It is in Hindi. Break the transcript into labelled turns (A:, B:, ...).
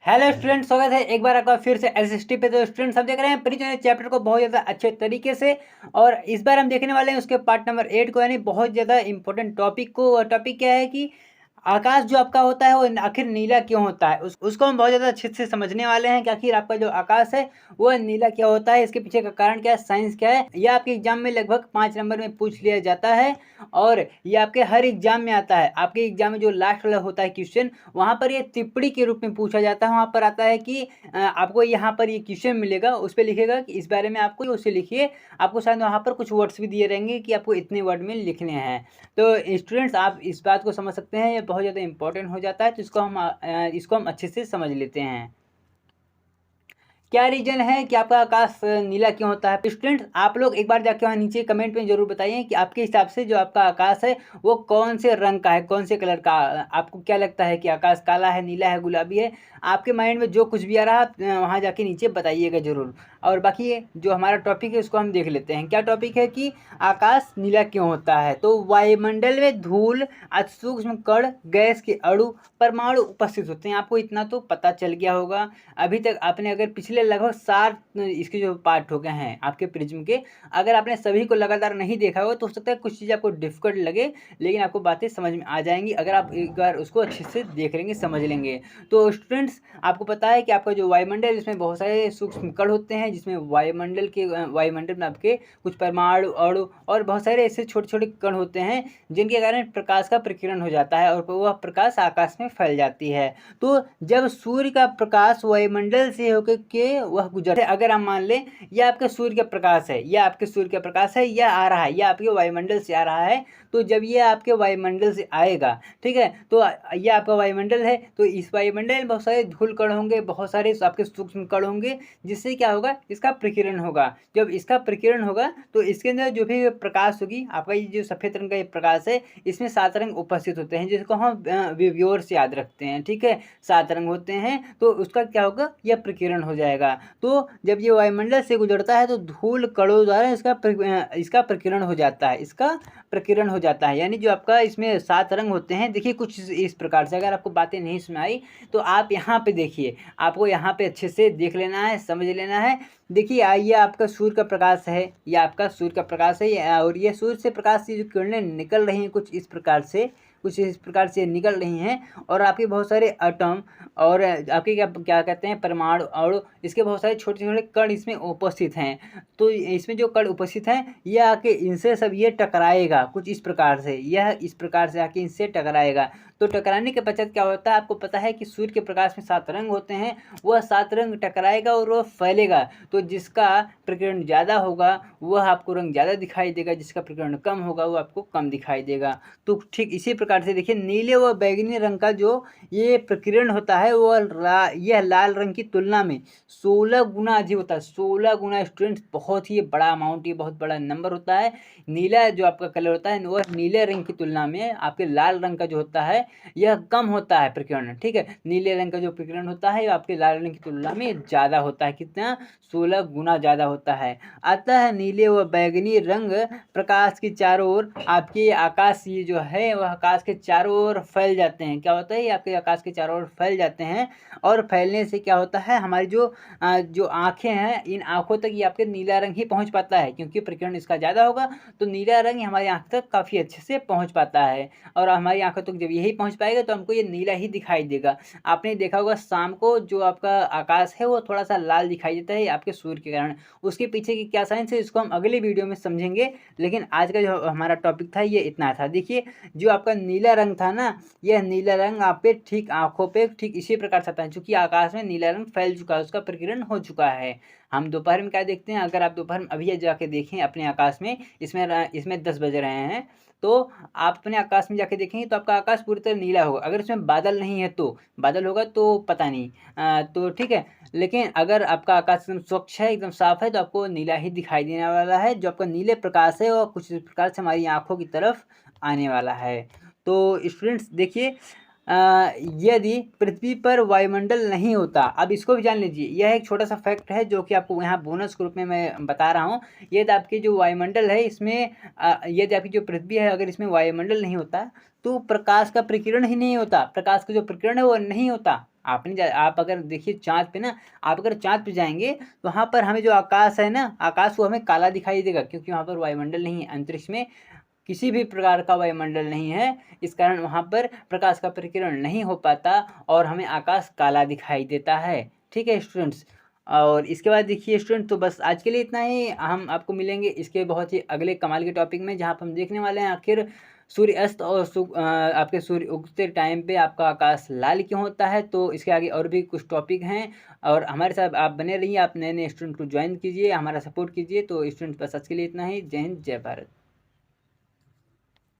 A: हेलो स्टूडेंट, स्वागत है एक बार आपका फिर से एसएसटी पे। तो स्टूडेंट्स हम देख रहे हैं परिचय चैप्टर को बहुत ज़्यादा अच्छे तरीके से, और इस बार हम देखने वाले हैं उसके पार्ट नंबर 8 को, यानी बहुत ज़्यादा इंपॉर्टेंट टॉपिक को। टॉपिक क्या है कि आकाश जो आपका होता है वो आखिर नीला क्यों होता है, उसको हम बहुत ज़्यादा अच्छे से समझने वाले हैं कि आखिर आपका जो आकाश है वो नीला क्या होता है, इसके पीछे का कारण क्या है, साइंस क्या है। यह आपके एग्जाम में लगभग 5 नंबर में पूछ लिया जाता है, और ये आपके हर एग्जाम में आता है। आपके एग्जाम में जो लास्ट वाला होता है क्वेश्चन, वहाँ पर ये टिप्पणी के रूप में पूछा जाता है। वहाँ पर आता है कि आपको यहाँ पर ये क्वेश्चन मिलेगा, उस पर लिखेगा कि इस बारे में आपको उसे लिखिए। आपको शायद वहाँ पर कुछ वर्ड्स भी दिए रहेंगे कि आपको इतने वर्ड में लिखने हैं। तो स्टूडेंट्स आप इस बात को समझ सकते हैं, ये बहुत ज़्यादा इंपॉर्टेंट हो जाता है। तो इसको हम अच्छे से समझ लेते हैं। क्या रीजन है कि आपका आकाश नीला क्यों होता है। स्टूडेंट आप लोग एक बार जाके वहाँ नीचे कमेंट में जरूर बताइए कि आपके हिसाब से जो आपका आकाश है वो कौन से रंग का है, कौन से कलर का। आपको क्या लगता है कि आकाश काला है, नीला है, गुलाबी है। आपके माइंड में जो कुछ भी आ रहा है वहाँ जाके नीचे बताइएगा जरूर। और बाकी जो हमारा टॉपिक है उसको हम देख लेते हैं। क्या टॉपिक है कि आकाश नीला क्यों होता है। तो वायुमंडल में धूल, सूक्ष्म कण, गैस के अणु, परमाणु उपस्थित होते हैं। आपको इतना तो पता चल गया होगा। अभी तक आपने अगर पिछले लगभग 7 इसके जो पार्ट हो गए हैं आपके प्रिज्म के, अगर आपने सभी को लगातार नहीं देखा हो तो हो सकता है कुछ चीज़ आपको डिफिकल्ट लगे, लेकिन आपको बातें समझ में आ जाएंगी अगर आप एक बार उसको अच्छे से देख लेंगे, समझ लेंगे। तो स्टूडेंट्स आपको पता है कि आपका जो वायुमंडल, इसमें बहुत सारे सूक्ष्म कण होते हैं, जिसमें वायुमंडल में आपके कुछ परमाणु, अणु और बहुत सारे ऐसे छोटे छोटे कण होते हैं जिनके कारण प्रकाश का प्रकीर्णन हो जाता है और वह प्रकाश आकाश में फैल जाती है। तो जब सूर्य का प्रकाश वायुमंडल से होकर के वह गुजरता है, अगर हम मान लें यह आपके सूर्य का प्रकाश है, यह आपके सूर्य का प्रकाश है, यह आ रहा है, यह आपके वायुमंडल से आ रहा है। तो जब ये आपके वायुमंडल से आएगा, ठीक है, तो ये आपका वायुमंडल है, तो इस वायुमंडल में बहुत सारे धूल कण होंगे, बहुत सारे आपके सूक्ष्म कण होंगे, जिससे क्या होगा, इसका प्रकीर्णन होगा। जब इसका प्रकीर्णन होगा तो इसके अंदर जो भी प्रकाश होगी, आपका ये जो सफेद रंग का ये प्रकाश है, इसमें 7 रंग उपस्थित होते हैं, जिसको हम विवयोर से याद रखते हैं। ठीक है, 7 रंग होते हैं, तो उसका क्या होगा, यह प्रकीर्णन हो जाएगा। तो जब ये वायुमंडल से गुजरता है तो धूल कणों द्वारा इसका प्रकीर्णन हो जाता है, इसका प्रकीर्णन हो जाता है। यानी जो आपका इसमें 7 रंग होते हैं, देखिए कुछ इस प्रकार से। अगर आपको बातें नहीं सुनाई तो आप यहाँ पे देखिए, आपको यहाँ पे अच्छे से देख लेना है, समझ लेना है। देखिए ये आपका सूर्य का प्रकाश है, ये आपका सूर्य का प्रकाश है, और ये सूर्य से प्रकाश की जो किरणें निकल रही हैं कुछ इस प्रकार से निकल रही हैं, और आपके बहुत सारे एटम और आपके क्या क्या कहते हैं, परमाणु और इसके बहुत सारे छोटे छोटे कण इसमें उपस्थित हैं। तो इसमें जो कण उपस्थित हैं यह आके इनसे सब ये टकराएगा कुछ इस प्रकार से, यह इस प्रकार से आके इनसे टकराएगा। तो टकराने के पश्चात क्या होता है, आपको पता है कि सूर्य के प्रकाश में 7 रंग होते हैं, वह 7 रंग टकराएगा और वह फैलेगा। तो जिसका प्रकीर्णन ज़्यादा होगा वह आपको रंग ज़्यादा दिखाई देगा, जिसका प्रकीर्णन कम होगा वो आपको कम दिखाई देगा। तो ठीक इसी प्रकार से देखिए, नीले व बैगनी रंग का जो ये प्रकीर्णन होता है वह यह लाल रंग की तुलना में 16 गुना अधिक होता है। 16 गुना स्टूडेंट्स, बहुत ही बड़ा अमाउंट, ये बहुत बड़ा नंबर होता है। नीला जो आपका कलर होता है वह नीले रंग की तुलना में आपके लाल रंग का जो होता है यह कम होता है प्रकीर्णन। ठीक है, नीले रंग का जो प्रकीर्णन होता है आपके लाल रंग की तुलना में ज़्यादा होता है। कितना, 16 गुना ज़्यादा होता है। अतः नीले व बैगनी रंग प्रकाश के चारों ओर आपके आकाश, ये जो है वह आकाश के चारों ओर फैल जाते हैं। क्या होता है, ये आपके आकाश के चारों ओर फैल जाते हैं, और फैलने से क्या होता है, हमारी जो आँखें हैं, इन आँखों तक ये आपके नीला रंग ही पहुँच पाता है, क्योंकि प्रकीर्णन इसका ज़्यादा होगा तो नीला रंग हमारी आँख तक काफ़ी अच्छे से पहुँच पाता है। और हमारी आँखों तक जब यही पहुँच पाएगा तो हमको ये नीला ही दिखाई देगा। आपने देखा होगा शाम को जो आपका आकाश है वो थोड़ा सा लाल दिखाई देता है आपके सूर्य के कारण। उसके पीछे की क्या साइंस है इसको हम अगले वीडियो में समझेंगे, लेकिन आज का जो हमारा टॉपिक था ये इतना था। देखिए जो आपका नीला रंग था ना, यह नीला रंग आप पे ठीक आंखों पे ठीक इसी प्रकार से आता है, चूंकि आकाश में नीला रंग फैल चुका है, उसका प्रकीर्णन हो चुका है। हम दोपहर में क्या देखते हैं, अगर आप दोपहर में अभी जाके देखें अपने आकाश में, इसमें 10 बज रहे हैं, तो आप अपने आकाश में जाके देखेंगे तो आपका आकाश पूरी तरह नीला होगा। अगर इसमें बादल नहीं है तो, बादल होगा तो पता नहीं, तो ठीक है। लेकिन अगर आपका आकाश एकदम स्वच्छ है, एकदम साफ है, तो आपको नीला ही दिखाई देने वाला है। जो आपका नीले प्रकाश है वो कुछ इस प्रकार से हमारी आंखों की तरफ आने वाला है। तो स्टूडेंट्स देखिए, यदि पृथ्वी पर वायुमंडल नहीं होता, अब इसको भी जान लीजिए, यह एक छोटा सा फैक्ट है जो कि आपको यहाँ बोनस के रूप में मैं बता रहा हूँ। यदि आपकी जो वायुमंडल है इसमें यदि आपकी जो पृथ्वी है अगर इसमें वायुमंडल नहीं होता तो प्रकाश का प्रकीर्णन ही नहीं होता, प्रकाश का जो प्रकीर्णन है वो नहीं होता। आप अगर देखिए चाँद पे ना, आप अगर चाँद पे जाएँगे तो वहाँ पर हमें जो आकाश है ना, आकाश वो हमें काला दिखाई देगा, क्योंकि वहाँ पर वायुमंडल नहीं है, अंतरिक्ष में किसी भी प्रकार का वायुमंडल नहीं है। इस कारण वहाँ पर प्रकाश का परिकिरण नहीं हो पाता और हमें आकाश काला दिखाई देता है। ठीक है स्टूडेंट्स? और इसके बाद देखिए स्टूडेंट, तो बस आज के लिए इतना ही। हम आपको मिलेंगे इसके बहुत ही अगले कमाल के टॉपिक में, जहाँ पर हम देखने वाले हैं आखिर सूर्य अस्त और आपके सूर्य उगते टाइम पे आपका आकाश लाल क्यों होता है। तो इसके आगे और भी कुछ टॉपिक हैं, और हमारे साथ आप बने रहिए। आप नए-नए स्टूडेंट को जॉइन कीजिए, हमारा सपोर्ट कीजिए। तो स्टूडेंट्स बस आज के लिए इतना ही। जय हिंद, जय भारत।